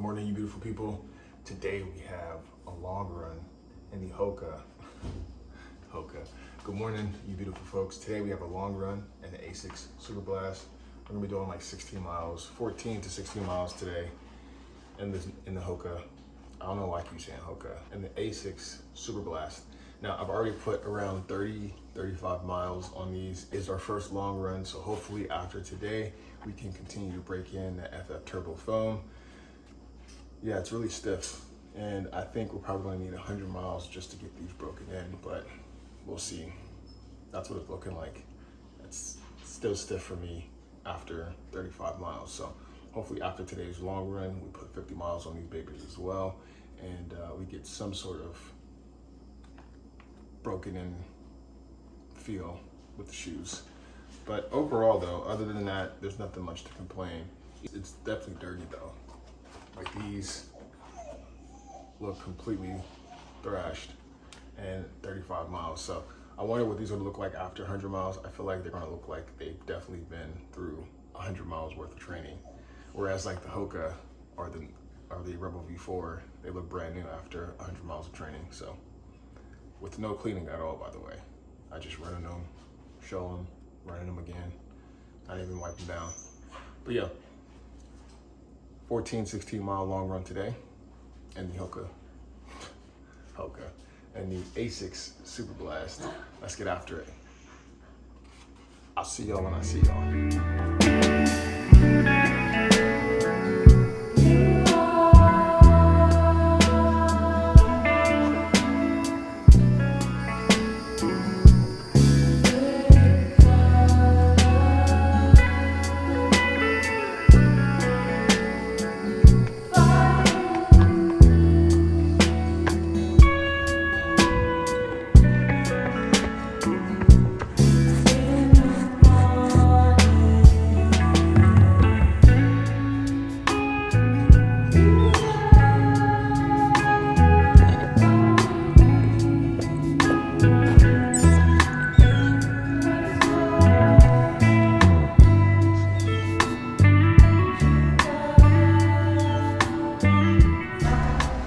morning, you beautiful people. Today we have a long run in the Hoka. Good morning, you beautiful folks. Today we have a long run in the ASCIS Superblast. We're gonna be doing like 16 miles, 14 to 16 miles today in the Hoka. I don't know why I keep saying Hoka. In the ASCIS Superblast. Now I've already put around 35 miles on these. It's our first long run, so hopefully after today, we can continue to break in the FF Turbo foam. Yeah, it's really stiff, and I think we're probably gonna need 100 miles just to get these broken in, but we'll see. That's what it's looking like. It's still stiff for me after 35 miles. So hopefully after today's long run, we put 50 miles on these babies as well, and we get some sort of broken in feel with the shoes. But overall though, other than that, there's nothing much to complain. It's definitely dirty though. Like these look completely thrashed and 35 miles. So I wonder what these are gonna look like after 100 miles. I feel like they're gonna look like they've definitely been through 100 miles worth of training. Whereas like the Hoka or the Rebel V4, they look brand new after 100 miles of training. So with no cleaning at all, by the way. I just running them, show them, running them again, not even wiping down. But yeah, 14, 16 mile long run today in the Hoka, and the ASCIS Superblast. Let's get after it. I'll see y'all when I see y'all.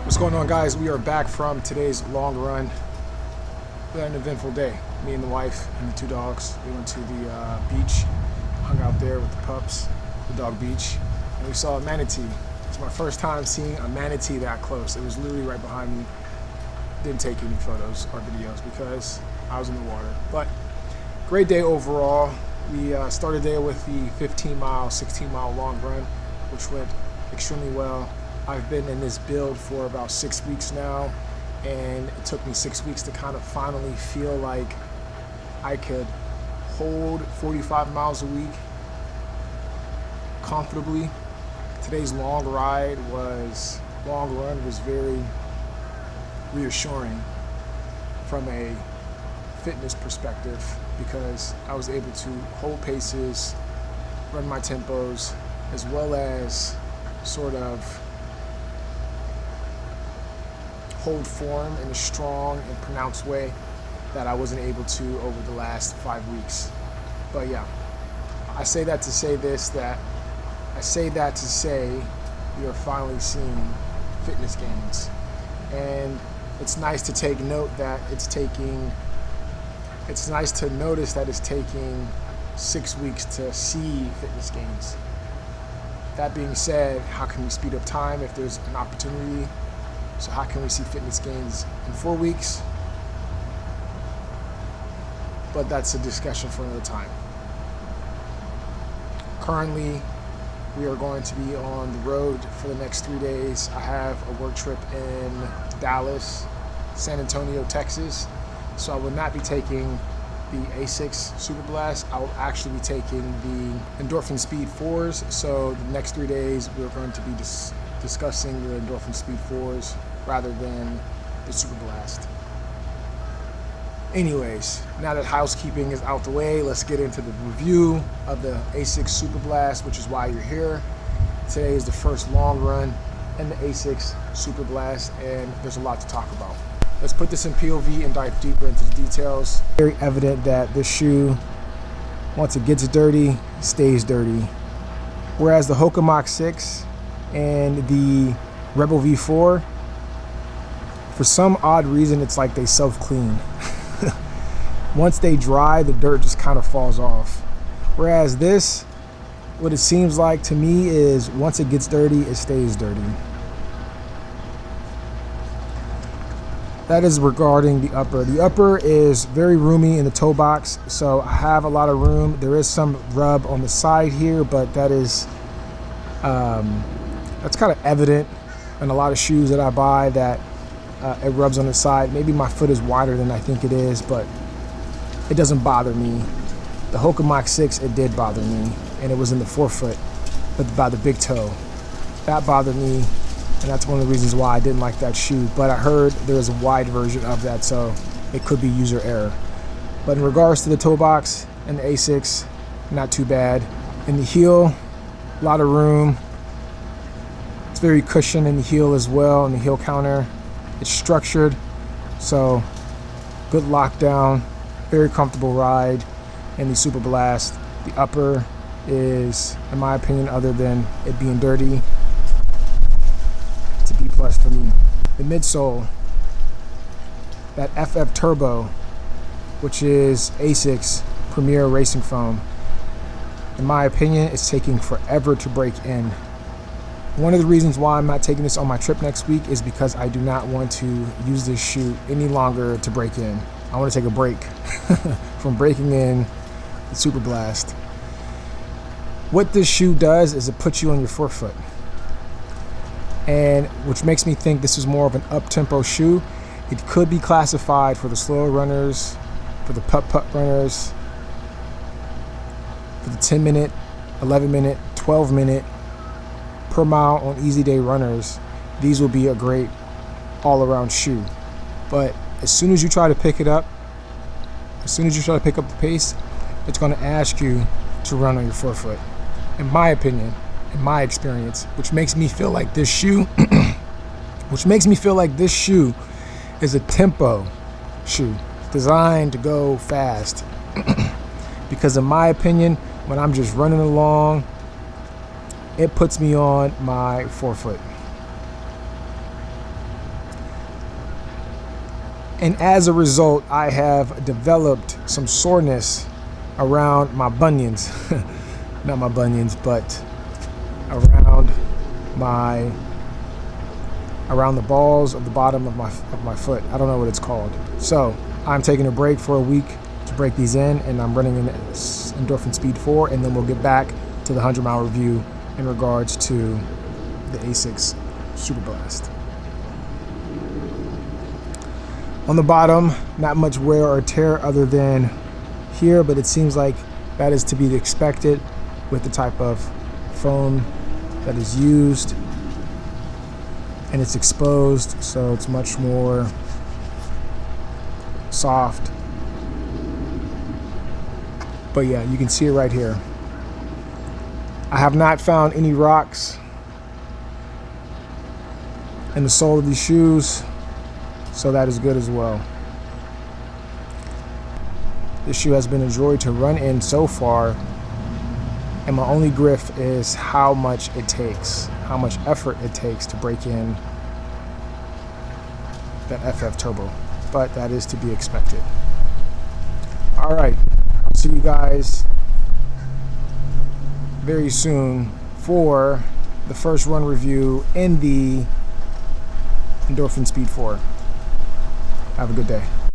What's going on, guys? We are back from today's long run. We had an eventful day. Me and the wife and the two dogs. We went to the beach, hung out there with the pups, the dog beach, and we saw a manatee. It's my first time seeing a manatee that close. It was literally right behind me. Didn't take any photos or videos because I was in the water. But great day overall. We started there with the 15 mile, 16 mile long run, which went extremely well. I've been in this build for about 6 weeks now, and it took me 6 weeks to kind of finally feel like I could hold 45 miles a week comfortably. Today's long run was very reassuring from a fitness perspective because I was able to hold paces, run my tempos, as well as sort of hold form in a strong and pronounced way that I wasn't able to over the last 5 weeks. But yeah, I say that to say we are finally seeing fitness gains. And it's nice to take note that it's nice to notice that it's taking 6 weeks to see fitness gains. That being said, how can we speed up time if there's an opportunity? So how can we see fitness gains in 4 weeks? But that's a discussion for another time. Currently, we are going to be on the road for the next 3 days. I have a work trip in Dallas, San Antonio, Texas. So I will not be taking the ASCIS Superblast. I will actually be taking the Endorphin Speed 4s. So the next 3 days, we're going to be discussing the Endorphin Speed 4s rather than the Superblast. Anyways, now that housekeeping is out the way, let's get into the review of the ASCIS Superblast, which is why you're here. Today is the first long run in the ASCIS Superblast, and there's a lot to talk about. Let's put this in POV and dive deeper into the details. Very evident that this shoe, once it gets dirty, stays dirty. Whereas the Hoka Mach 6 and the Rebel V4, for some odd reason, it's like they self-clean. Once they dry, the dirt just kind of falls off. Whereas this, what it seems like to me is once it gets dirty, it stays dirty. That is regarding the upper. The upper is very roomy in the toe box, so I have a lot of room. There is some rub on the side here, but that is that's kind of evident in a lot of shoes that I buy, that it rubs on the side. Maybe my foot is wider than I think it is, but it doesn't bother me. The Hoka Mach 6, it did bother me, and it was in the forefoot, but by the big toe. That bothered me, and that's one of the reasons why I didn't like that shoe. But I heard there is a wide version of that, so it could be user error. But in regards to the toe box and the ASICS, not too bad. In the heel, a lot of room. It's very cushioned in the heel as well, in the heel counter. It's structured, so good lockdown, very comfortable ride. In the Superblast, the upper is, in my opinion, other than it being dirty, it's a B+ for me. The midsole, that FF Turbo, which is ASICS Premier Racing Foam, in my opinion, it's taking forever to break in. One of the reasons why I'm not taking this on my trip next week is because I do not want to use this shoe any longer to break in. I want to take a break from breaking in the Superblast. What this shoe does is it puts you on your forefoot, and which makes me think this is more of an up-tempo shoe. It could be classified for the slower runners, for the putt-putt runners, for the 10-minute, 11-minute, 12-minute per mile on easy day runners. These will be a great all-around shoe. But as soon as you try to pick it up, as soon as you try to pick up the pace, it's going to ask you to run on your forefoot, in my opinion, in my experience, which makes me feel like this shoe is a tempo shoe designed to go fast. Because in my opinion, when I'm just running along, it puts me on my forefoot. And as a result, I have developed some soreness around my bunions. Not my bunions, but around the balls of the bottom of my foot. I don't know what it's called. So I'm taking a break for a week to break these in, and I'm running in Endorphin Speed 4, and then we'll get back to the 100-mile review in regards to the ASICS Superblast. On the bottom, not much wear or tear other than here, but it seems like that is to be expected with the type of foam that is used, and it's exposed, so it's much more soft. But yeah, you can see it right here. I have not found any rocks in the sole of these shoes, so that is good as well. This shoe has been a joy to run in so far, and my only gripe is how much it takes, how much effort it takes to break in that FF Turbo, but that is to be expected. All right, I'll see you guys very soon for the first run review in the Endorphin Speed 4. Have a good day.